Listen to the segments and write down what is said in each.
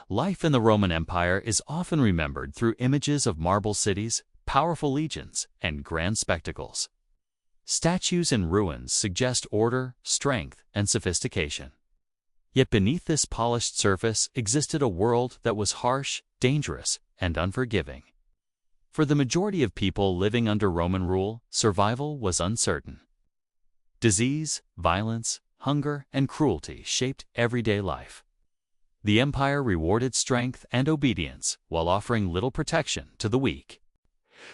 Life in the Roman Empire is often remembered through images of marble cities, powerful legions, and grand spectacles. Statues and ruins suggest order, strength, and sophistication. Yet beneath this polished surface existed a world that was harsh, dangerous, and unforgiving. For the majority of people living under Roman rule, survival was uncertain. Disease, violence, hunger, and cruelty shaped everyday life. The empire rewarded strength and obedience while offering little protection to the weak.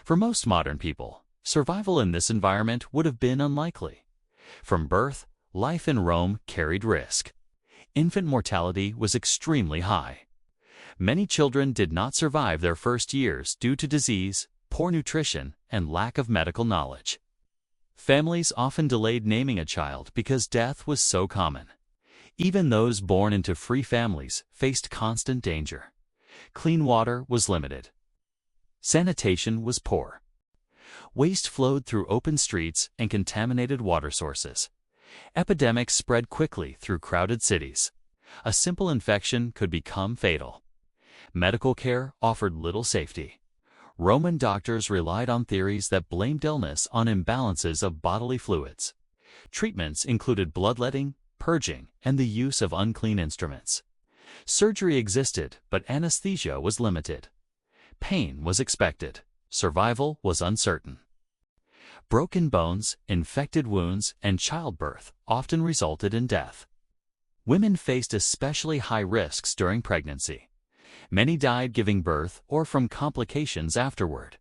For most modern people, survival in this environment would have been unlikely. From birth, life in Rome carried risk. Infant mortality was extremely high. Many children did not survive their first years due to disease, poor nutrition, and lack of medical knowledge. Families often delayed naming a child because death was so common. Even those born into free families faced constant danger. Clean water was limited. Sanitation was poor. Waste flowed through open streets and contaminated water sources. Epidemics spread quickly through crowded cities. A simple infection could become fatal. Medical care offered little safety. Roman doctors relied on theories that blamed illness on imbalances of bodily fluids. Treatments included bloodletting, purging, and the use of unclean instruments. Surgery existed, but anesthesia was limited. Pain was expected. Survival was uncertain. Broken bones, infected wounds, and childbirth often resulted in death. Women faced especially high risks during pregnancy. Many died giving birth or from complications afterward.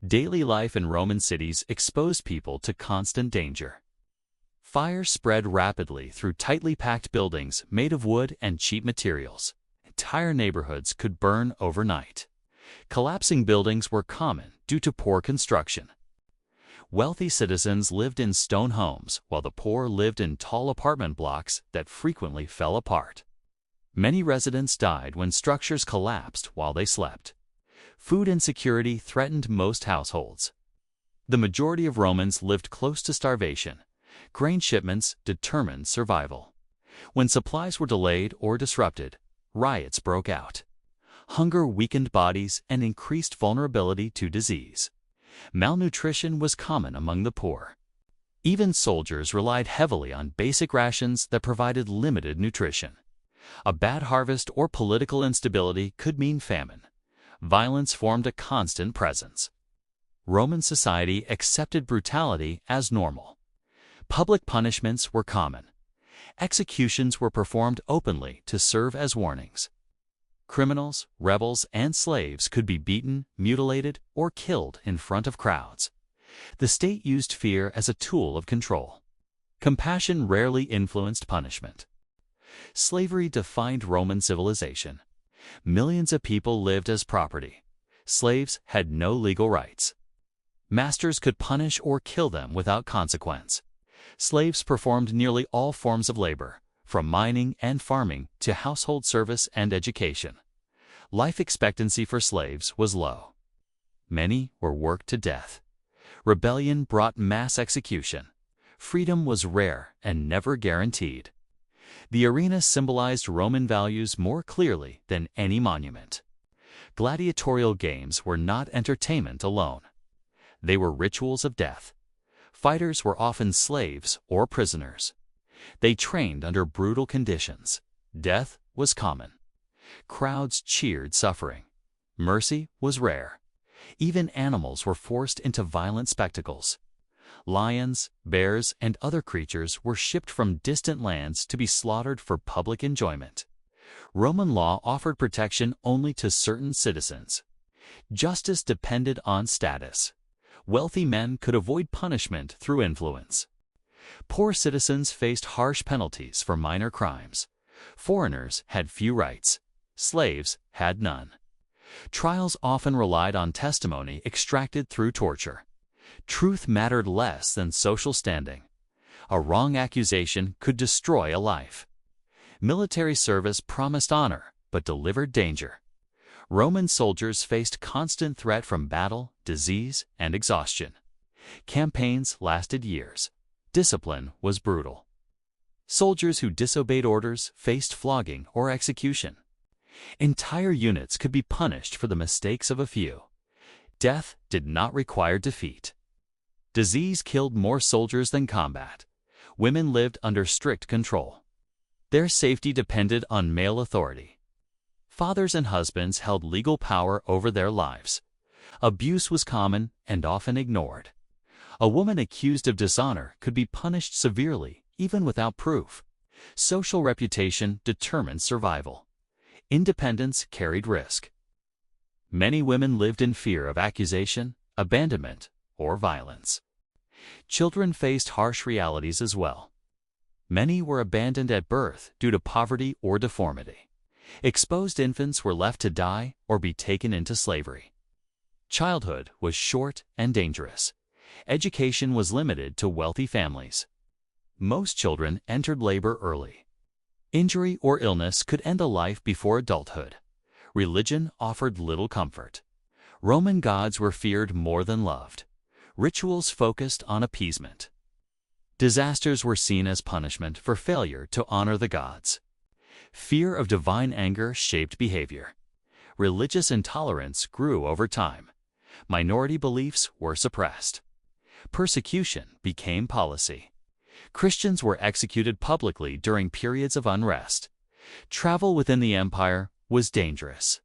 Daily life in Roman cities exposed people to constant danger. Fire spread rapidly through tightly packed buildings made of wood and cheap materials. Entire neighborhoods could burn overnight. Collapsing buildings were common due to poor construction. Wealthy citizens lived in stone homes, while the poor lived in tall apartment blocks that frequently fell apart. Many residents died when structures collapsed while they slept. Food insecurity threatened most households. The majority of Romans lived close to starvation. Grain shipments determined survival. When supplies were delayed or disrupted, riots broke out. Hunger weakened bodies and increased vulnerability to disease. Malnutrition was common among the poor. Even soldiers relied heavily on basic rations that provided limited nutrition. A bad harvest or political instability could mean famine. Violence formed a constant presence. Roman society accepted brutality as normal. Public punishments were common. Executions were performed openly to serve as warnings. Criminals, rebels, and slaves could be beaten, mutilated, or killed in front of crowds. The state used fear as a tool of control. Compassion rarely influenced punishment. Slavery defined Roman civilization. Millions of people lived as property. Slaves had no legal rights. Masters could punish or kill them without consequence. Slaves performed nearly all forms of labor, from mining and farming to household service and education. Life expectancy for slaves was low. Many were worked to death. Rebellion brought mass execution. Freedom was rare and never guaranteed. The arena symbolized Roman values more clearly than any monument. Gladiatorial games were not entertainment alone. They were rituals of death. Fighters were often slaves or prisoners. They trained under brutal conditions. Death was common. Crowds cheered suffering. Mercy was rare. Even animals were forced into violent spectacles. Lions, bears, and other creatures were shipped from distant lands to be slaughtered for public enjoyment. Roman law offered protection only to certain citizens. Justice depended on status. Wealthy men could avoid punishment through influence. Poor citizens faced harsh penalties for minor crimes. Foreigners had few rights. Slaves had none. Trials often relied on testimony extracted through torture. Truth mattered less than social standing. A wrong accusation could destroy a life. Military service promised honor, but delivered danger. Roman soldiers faced constant threat from battle, disease, and exhaustion. Campaigns lasted years. Discipline was brutal. Soldiers who disobeyed orders faced flogging or execution. Entire units could be punished for the mistakes of a few. Death did not require defeat. Disease killed more soldiers than combat. Women lived under strict control. Their safety depended on male authority. Fathers and husbands held legal power over their lives. Abuse was common and often ignored. A woman accused of dishonor could be punished severely, even without proof. Social reputation determined survival. Independence carried risk. Many women lived in fear of accusation, abandonment, or violence. Children faced harsh realities as well. Many were abandoned at birth due to poverty or deformity. Exposed infants were left to die or be taken into slavery. Childhood was short and dangerous. Education was limited to wealthy families. Most children entered labor early. Injury or illness could end a life before adulthood. Religion offered little comfort. Roman gods were feared more than loved. Rituals focused on appeasement. Disasters were seen as punishment for failure to honor the gods. Fear of divine anger shaped behavior. Religious intolerance grew over time. Minority beliefs were suppressed. Persecution became policy. Christians were executed publicly during periods of unrest. Travel within the empire was dangerous.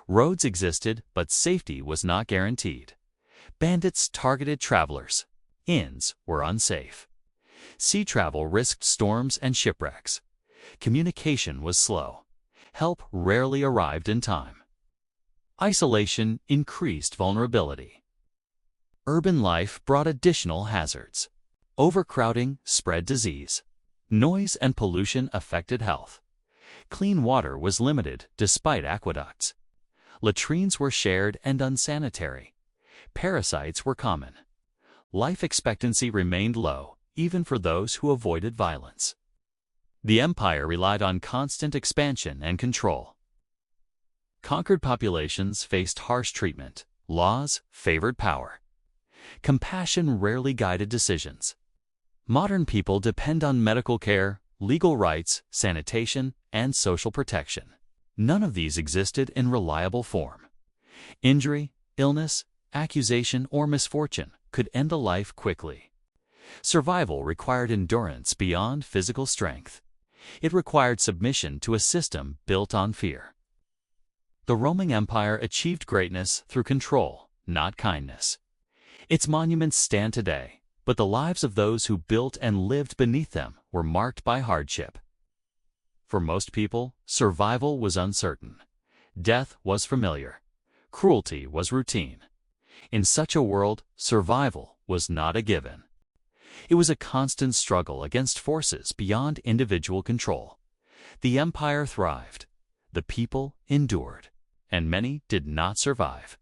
Roads existed, but safety was not guaranteed. Bandits targeted travelers. Inns were unsafe. Sea travel risked storms and shipwrecks. Communication was slow. Help rarely arrived in time. Isolation increased vulnerability. Urban life brought additional hazards. Overcrowding spread disease. Noise and pollution affected health. Clean water was limited despite aqueducts. Latrines were shared and unsanitary. Parasites were common. Life expectancy remained low, even for those who avoided violence. The empire relied on constant expansion and control. Conquered populations faced harsh treatment. Laws favored power. Compassion rarely guided decisions. Modern people depend on medical care, legal rights, sanitation, and social protection. None of these existed in reliable form. Injury, illness, accusation, or misfortune could end a life quickly. Survival required endurance beyond physical strength. It required submission to a system built on fear. The Roman Empire achieved greatness through control, not kindness. Its monuments stand today, but the lives of those who built and lived beneath them were marked by hardship. For most people, survival was uncertain. Death was familiar. Cruelty was routine. In such a world, survival was not a given. It was a constant struggle against forces beyond individual control. The empire thrived. The people endured. And many did not survive.